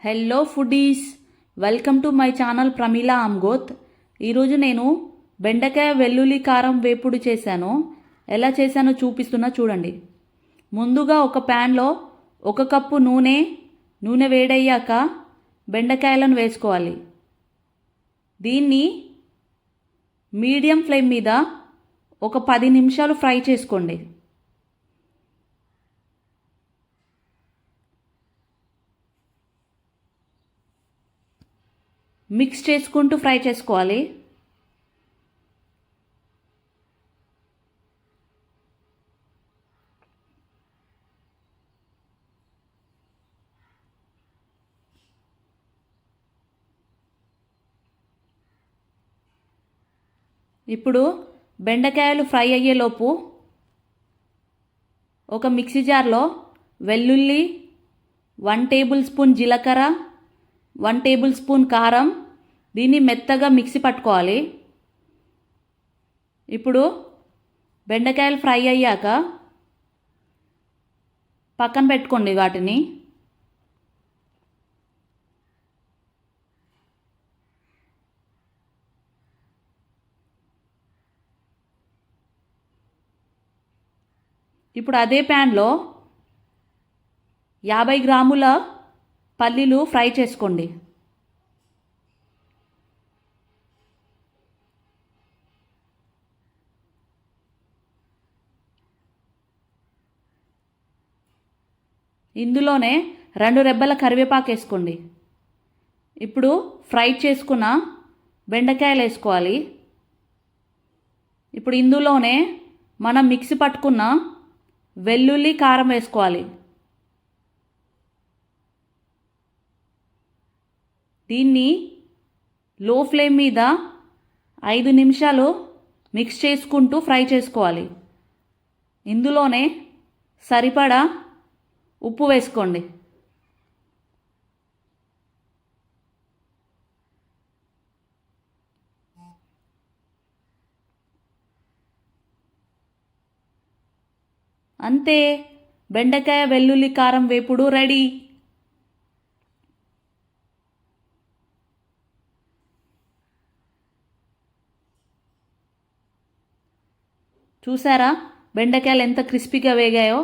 Hello foodies, welcome to my channel Pramila Amgoth. ఈరోజు నేను బెండకాయ వెల్లుల్లి కారం వేపుడు చేశాను. ఎలా చేశానో చూపిస్తున్నా చూడండి. ముందుగా ఒక ప్యాన్లో 1 కప్పు నూనె వేడయ్యాక బెండకాయలను వేసుకోవాలి. దీన్ని మీడియం ఫ్లేమ్ మీద ఒక 10 నిమిషాలు ఫ్రై చేసుకోండి. మిక్స్ చేసుకుంటూ ఫ్రై చేసుకోవాలి. ఇప్పుడు బెండకాయలు ఫ్రై అయ్యేలోపు ఒక మిక్సీ జార్లో వెల్లుల్లి, 1 టేబుల్ స్పూన్ జీలకర్ర, 1 టేబుల్ స్పూన్ కారం, దీన్ని మెత్తగా మిక్సీ పట్టుకోవాలి. ఇప్పుడు బెండకాయలు ఫ్రై అయ్యాక పక్కన పెట్టుకోండి వాటిని. ఇప్పుడు అదే ప్యాన్లో 50 గ్రాముల పల్లీలు ఫ్రై చేసుకోండి. ఇందులోనే 2 రెబ్బల కరివేపాకు వేసుకోండి. ఇప్పుడు ఫ్రై చేసుకున్న బెండకాయలు వేసుకోవాలి. ఇప్పుడు ఇందులోనే మనం మిక్సీ పట్టుకున్న వెల్లుల్లి, కారం వేసుకోవాలి. దీన్ని లో ఫ్లేమ్ మీద 5 నిమిషాలు మిక్స్ చేసుకుంటూ ఫ్రై చేసుకోవాలి. ఇందులోనే సరిపడా ఉప్పు వేసుకోండి. అంతే, బెండకాయ వెల్లుల్లి కారం వేపుడు రెడీ. చూసారా బెండకాయలు ఎంత క్రిస్పీగా వేగాయో?